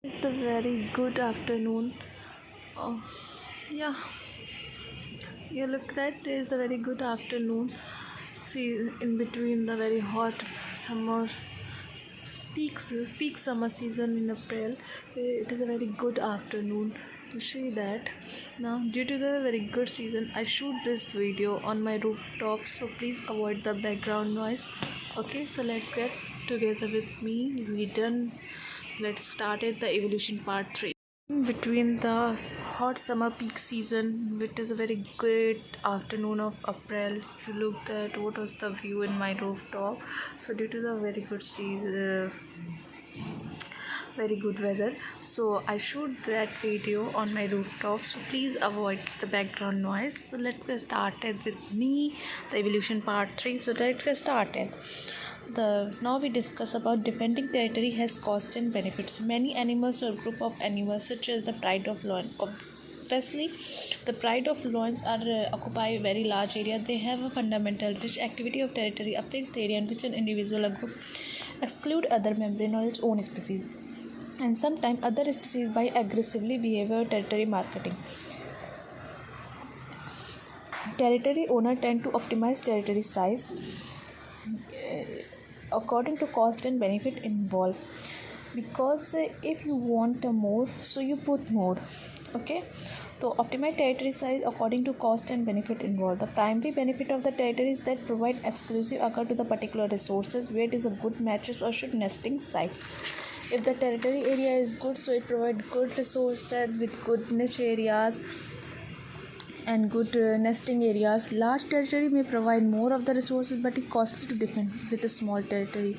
It's the very good afternoon. Oh, yeah, you look that is the very good afternoon. See, in between the very hot summer peak summer season in April, it is a very good afternoon to see that. Now, due to the very good season, I shoot this video on my rooftop, so please avoid the background noise. Okay, so let's get together with me. We done. Let's start at the evolution part 3. In between the hot summer peak season, it is a very great afternoon of April. If you looked at what was the view in my rooftop, so due to the very good season, very good weather, so I shoot that video on my rooftop, so please avoid the background noise. So let's get started with me, the evolution part 3. So let's get started. Now we discuss about defending territory has cost and benefits. Many animals or group of animals such as the pride of lion, obviously the pride of lions are occupy a very large area. They have a fundamental which activity of territory affects the area in which an individual or group exclude other member or its own species, and sometimes other species by aggressively behavior territory marketing. Territory owner tend to optimize territory size according to cost and benefit involved, because if you want more, so you put more. Okay, so optimize territory size according to cost and benefit involved. The primary benefit of the territory is that provide exclusive access to the particular resources where it is a good matches or should nesting site. If the territory area is good, so it provides good resources with good niche areas and good nesting areas. Large territory may provide more of the resources, but it costly to defend with a small territory.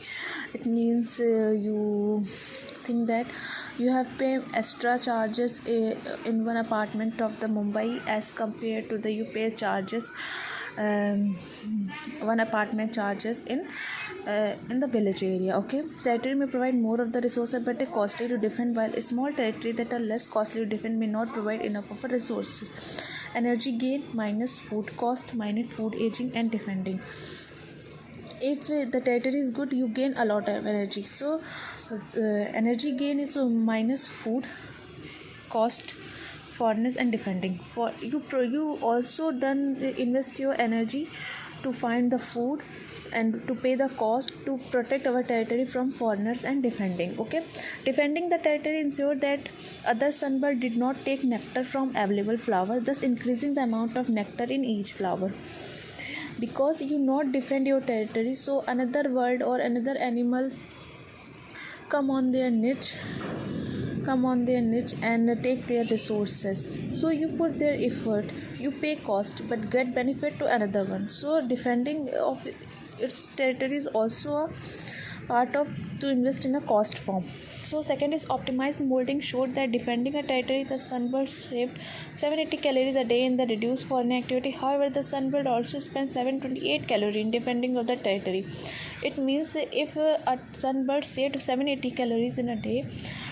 It means you think that you have pay extra charges in one apartment of the Mumbai as compared to the you pay charges one apartment charges in the village area. Okay, territory may provide more of the resources but are costly to defend, while a small territory that are less costly to defend may not provide enough of the resources. Energy gain minus food cost minus food aging and defending. If the territory is good, you gain a lot of energy. So energy gain is minus food cost, foreigners and defending. For you also done invest your energy to find the food and to pay the cost to protect our territory from foreigners and defending. Okay, defending the territory ensure that other sunbird did not take nectar from available flower, thus increasing the amount of nectar in each flower. Because you not defend your territory, so another bird or another animal come on their niche and take their resources. So you put their effort, you pay cost but get benefit to another one. So defending of its territory is also a part of to invest in a cost form. So second is optimized molding showed that defending a territory, the sunbird saved 780 calories a day in the reduced foreign activity. However, the sunbird also spent 728 calories in defending of the territory. It means if a sunbird saved 780 calories in a day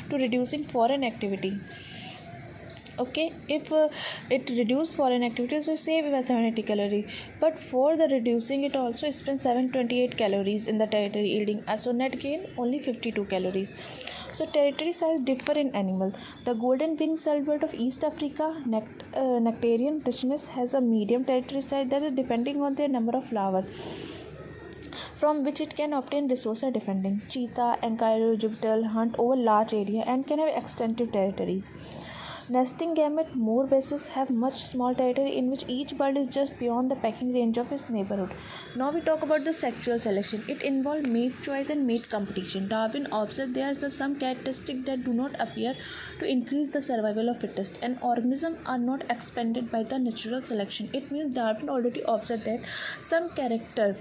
to reducing foreign activity. Okay, if it reduce foreign activities, so save 780 calories, but for the reducing it also spends 728 calories in the territory yielding so net gain only 52 calories. So territory size differ in animal. The golden winged sunbird of East Africa, nectarian richness, has a medium territory size, that is depending on their number of flowers from which it can obtain resources defending. Cheetah and Jupiter hunt over large area and can have extensive territories. Nesting gamete more bases have much small territory in which each bird is just beyond the pecking range of its neighborhood. Now we talk about the sexual selection. It involves mate choice and mate competition. Darwin observed there are some characteristics that do not appear to increase the survival of fittest, and organisms are not expanded by the natural selection. It means Darwin already observed that some character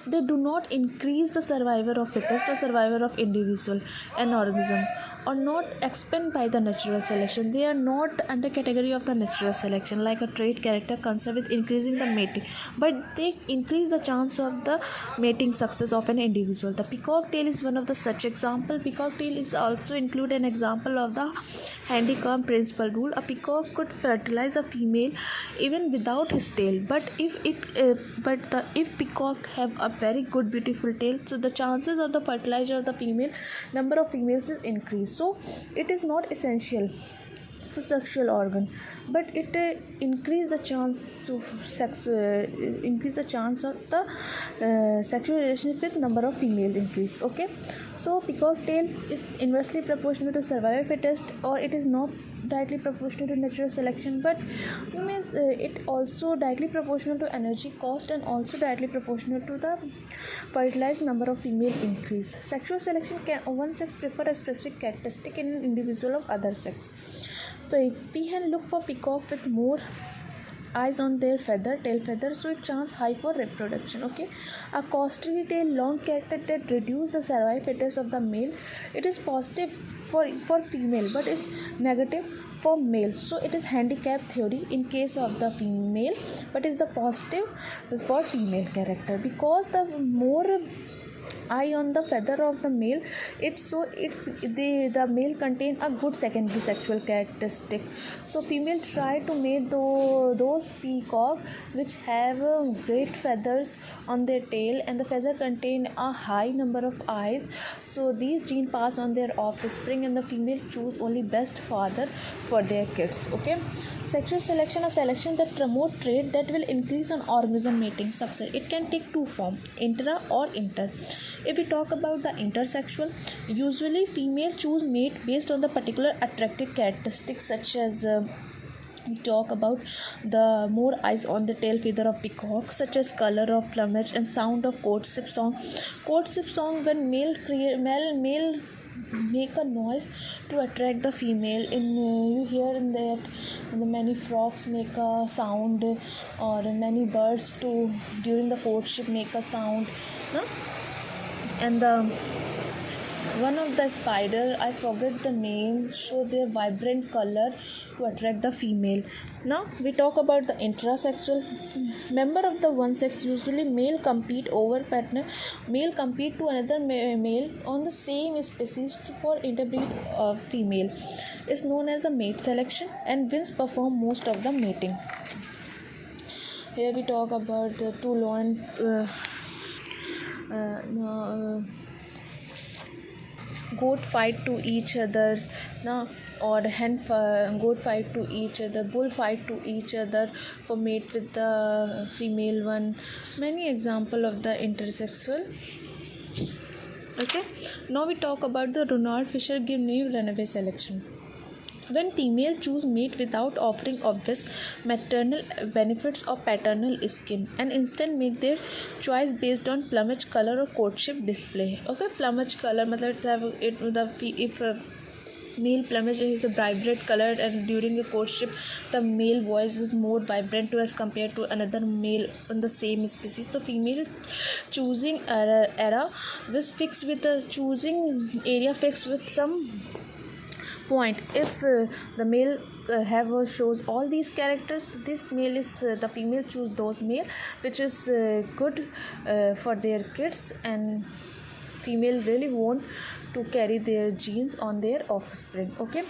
they do not increase the survival of fittest or survival of individual and organism, or not expand by the natural selection. They are not under category of the natural selection, like a trait character concerned with increasing the mating, but they increase the chance of the mating success of an individual. The peacock tail is one of the such example. Peacock tail is also include an example of the handicomb principle rule. A peacock could fertilize a female even without his tail, but if peacock have a very good beautiful tail, so the chances of the fertilizer of the female number of females is increased. So it is not essential for sexual organ, but it increase the chance to increase the chance of the sexual relationship with number of females increase. Okay, so peacock tail is inversely proportional to survival fittest, or it is not directly proportional to natural selection, but means it also directly proportional to energy cost and also directly proportional to the fertilized number of female increase. Sexual selection can one sex prefer a specific characteristic in an individual of other sex. Peahen look for peacock with more eyes on their tail feather, so it chance high for reproduction. Okay, a costly tail long character that reduce the survival fitness of the male. It is positive for female but is negative for male, so it is handicap theory in case of the female, but is the positive for female character, because the more eye on the feather of the male, the male contain a good secondary sexual characteristic. So female try to make those peacock which have great feathers on their tail, and the feather contain a high number of eyes, so these gene pass on their offspring, and the female choose only best father for their kids. Okay, sexual selection, a selection that promote trait that will increase on organism mating success. It can take two forms, intra or inter. If we talk about the intersexual, usually female choose mate based on the particular attractive characteristics, such as we talk about the more eyes on the tail feather of peacock, such as color of plumage and sound of courtship song. Courtship song, when male make a noise to attract the female. You hear in that the many frogs make a sound, or many birds too during the courtship make a sound, no? And one of the spider, I forget the name, show their vibrant color to attract the female. Now we talk about the intrasexual. Member of the one sex, usually male compete over partner. Male compete to another male on the same species for interbreed female. Is known as a mate selection, and wins perform most of the mating. Here we talk about the two lion. Goat fight to each others, or goat fight to each other, bull fight to each other for mate with the female one. Many example of the intersexual. Okay, now we talk about the Ronald Fisher give new runaway selection. When female choose mate without offering obvious maternal benefits or paternal skin, and instead make their choice based on plumage color or courtship display. Okay, plumage color matlab if male plumage is a vibrant color, and during the courtship the male voice is more vibrant as compared to another male in the same species. So female choosing era was fixed with the choosing area fixed with some point. If the male shows all these characters, this male is the female choose those male which is good for their kids, and female really want to carry their genes on their offspring. Okay,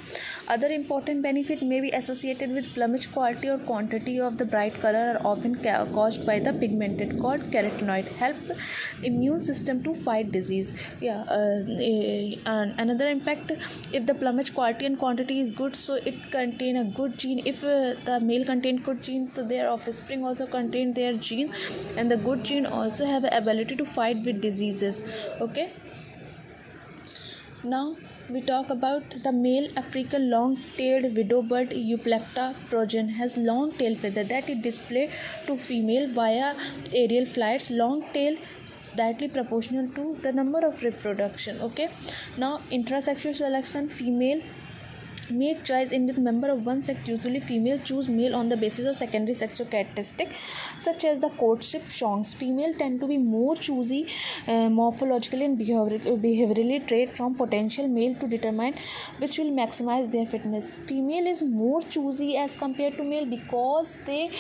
other important benefit may be associated with plumage. Quality or quantity of the bright color are often caused by the pigmented called carotenoid, help immune system to fight disease. And another impact, if the plumage quality and quantity is good, so it contain a good gene. If the male contain good gene, so their offspring also contain their gene, and the good gene also have the ability to fight with diseases. Okay, now we talk about the male African long-tailed widow bird Euplecta progen has long tail feather that is displayed to female via aerial flights. Long tail directly proportional to the number of reproduction. Okay, now intrasexual selection, female mate choice in the member of one sex, usually female choose male on the basis of secondary sexual characteristic such as the courtship songs. Female tend to be more choosy morphologically and behaviorally trait from potential male to determine which will maximize their fitness. Female is more choosy as compared to male because they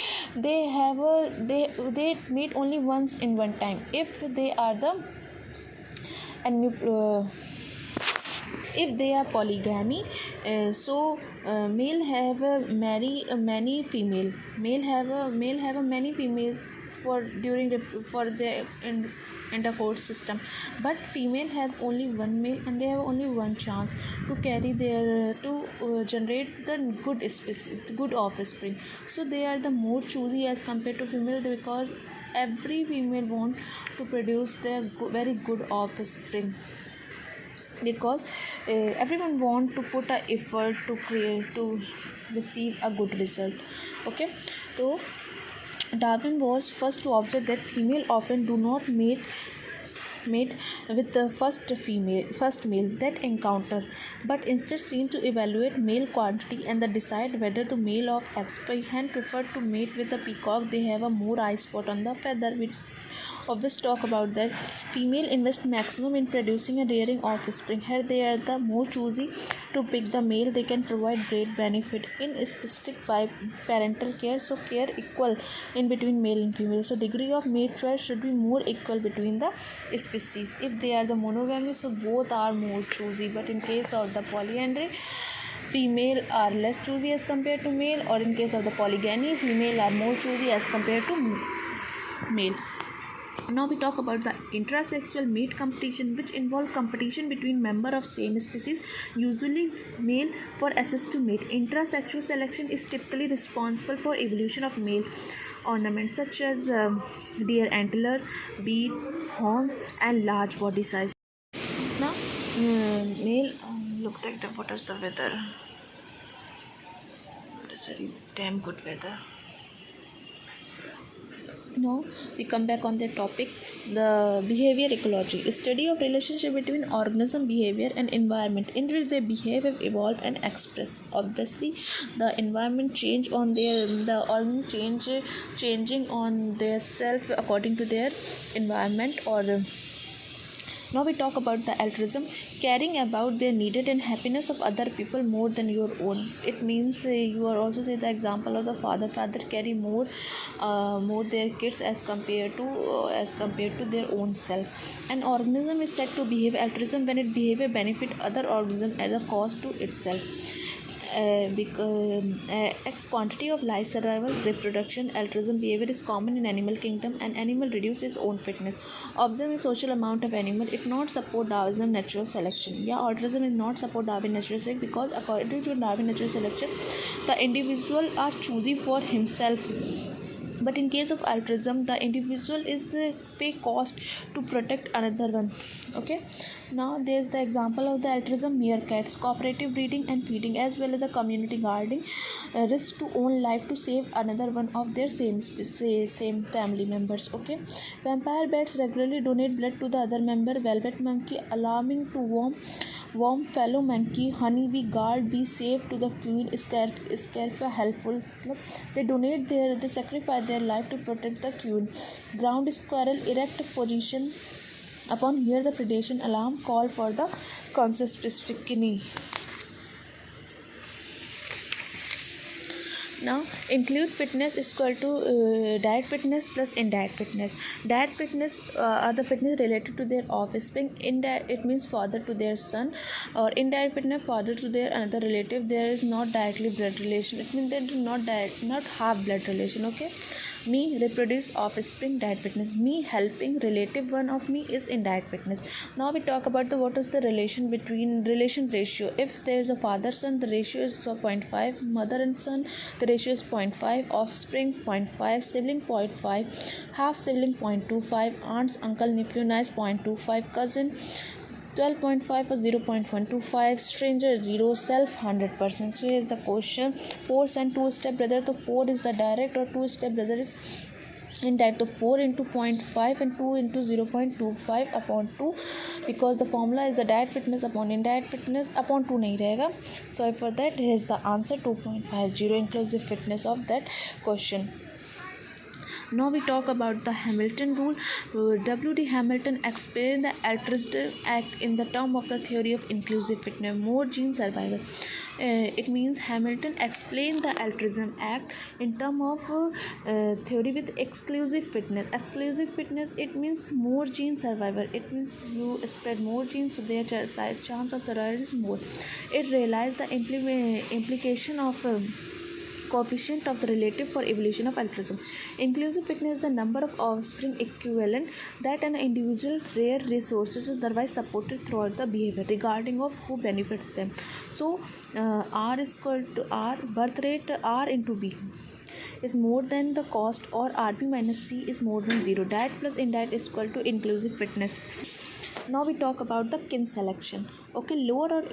mate only once in one time. If they are if they are polygamy, male have many female, male have many female for during the for their intercourse system, but female have only one male and they have only one chance to carry their to generate the good offspring. So they are the more choosy as compared to female, because every female want to produce their very good offspring, because everyone want to put a effort to create to receive a good result. Okay, so Darwin was first to observe that female often do not mate with the first male that encounter, but instead seem to evaluate male quantity and then decide whether the male of X hen prefer to mate with the peacock. They have a more eye spot on the feather. We always talk about that female invest maximum in producing and rearing offspring. Here they are the more choosy to pick the male. They can provide great benefit in specific by parental care, so care equal in between male and female. So degree of mate choice should be more equal between the species. If they are the monogamy, so both are more choosy, but in case of the polyandry, female are less choosy as compared to male, or in case of the polygamy, female are more choosy as compared to male. Now we talk about the intrasexual mate competition, which involve competition between members of same species, usually male, for access to mate. Intrasexual selection is typically responsible for evolution of male ornaments such as deer antler, beak, horns, and large body size. Now, male. Look like what is the weather? It's very damn good weather. Now we come back on the topic, the behavior ecology, a study of relationship between organism behavior and environment in which they behave, have evolved and express. Obviously the environment change on their the organism changing on their self according to their environment. Or now we talk about the altruism, caring about their needed and happiness of other people more than your own. It means you are also say the example of the father carry more their kids as compared to their own self. An organism is said to behave altruism when it behave a benefit other organism as a cost to itself. Because X quantity of life survival, reproduction, altruism behavior is common in animal kingdom. An animal reduces its own fitness. Observe the social amount of animal if not support Darwinism natural selection. Yeah, altruism is not support Darwin natural selection, because according to Darwin natural selection, the individual are choosy for himself, but in case of altruism the individual is pay cost to protect another one. Okay, now there's the example of the altruism meerkats, cooperative breeding and feeding, as well as the community guarding, risk to own life to save another one of their same species, same family members. Okay, vampire bats regularly donate blood to the other member. Velvet monkey alarming to warm fellow monkey. Honeybee guard be safe to the queen. Scarfa helpful, they sacrifice their life to protect the queen. Ground squirrel erect position upon hear the predation alarm, call for the conspecific kidney. Now include fitness is equal to diet fitness plus indirect fitness. Diet fitness are the fitness related to their offspring. Indirect, it means father to their son, or indirect fitness father to their another relative. There is not directly blood relation. It means they do not have blood relation. Okay, me reproduce offspring, diet fitness. Me helping relative one of me is indirect fitness. Now we talk about the what is the relation ratio. If there is a father son, the ratio is 0.5. Mother and son, the ratio is 0.5. Offspring 0.5. Sibling 0.5. Half sibling 0.25. Aunts, uncle, nephew, niece 0.25. Cousin 12.5 or 0.125. Stranger 0. Self 100%. So here's the question: 4 and 2 step brother. So 4 is the direct, or 2 step brother is indirect. So 4 into 0.5 and 2 into 0.25 upon 2, because the formula is the direct fitness upon indirect fitness upon 2 nahi rahega. So for that, here's the answer: 2.50 inclusive fitness of that question. Now we talk about the Hamilton rule. W.D. Hamilton explained the altruistic act in the term of the theory of inclusive fitness, more gene survival. It means Hamilton explained the altruism act in term of theory with exclusive fitness. Exclusive fitness, it means more gene survival. It means you spread more genes, so their chance of survival is more. It realized the implication of coefficient of the relative for evolution of altruism. Inclusive fitness is the number of offspring equivalent that an individual rare resources is otherwise supported throughout the behavior regarding of who benefits them. So R is equal to R, birth rate R into B is more than the cost, or RB minus C is more than 0. Diet plus indiet is equal to inclusive fitness. Now we talk about the kin selection. Okay, lower or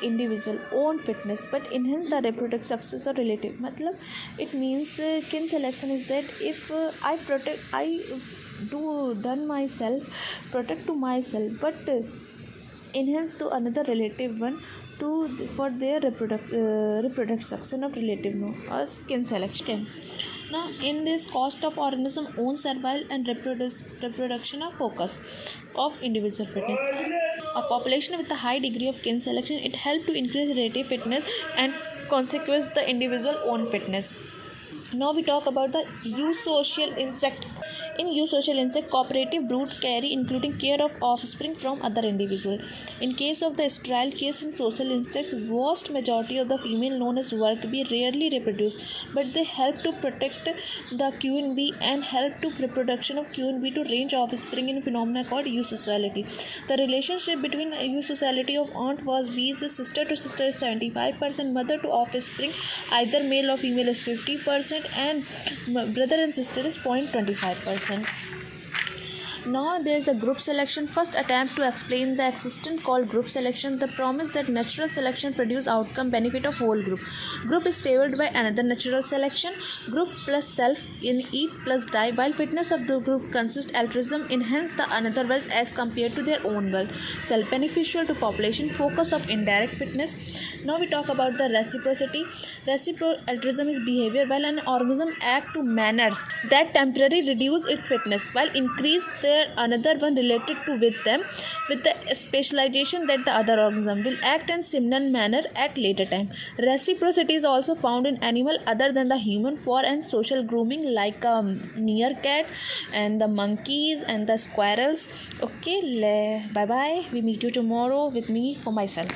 individual own fitness but enhance the reproductive success or relative. मतलब it means kin selection is that if I do done myself protect to myself but enhance to another relative one for their reproductive success of relative no or skin selection. Now in this cost of organism own survival and reproduction are focus of individual fitness. A population with a high degree of kin selection, it helps to increase relative fitness and consequence the individual own fitness. Now we talk about the eusocial insect. In eusocial insect, cooperative brood carry including care of offspring from other individual. In case of the sterile case in social insects, vast majority of the female known as worker bee rarely reproduce, but they help to protect the queen bee and help to reproduction of queen bee to range offspring in phenomena called eusociality. The relationship between eusociality of aunt was bees is sister to sister is 75%, mother to offspring either male or female is 50%, and brother and sister is 0.25%. Now there is the group selection. First attempt to explain the existence called group selection. The promise that natural selection produce outcome benefit of whole group. Group is favored by another natural selection. Group plus self in eat plus die. While fitness of the group consists altruism enhance the another world as compared to their own world. Self beneficial to population. Focus of indirect fitness. Now we talk about the reciprocity. Altruism is behavior while an organism act to manner that temporarily reduce its fitness while increase their another one related to with them with the specialization that the other organism will act in similar manner at later time. Reciprocity is also found in animal other than the human for and social grooming like meerkat and the monkeys and the squirrels. Okay, bye bye. We meet you tomorrow with me for myself.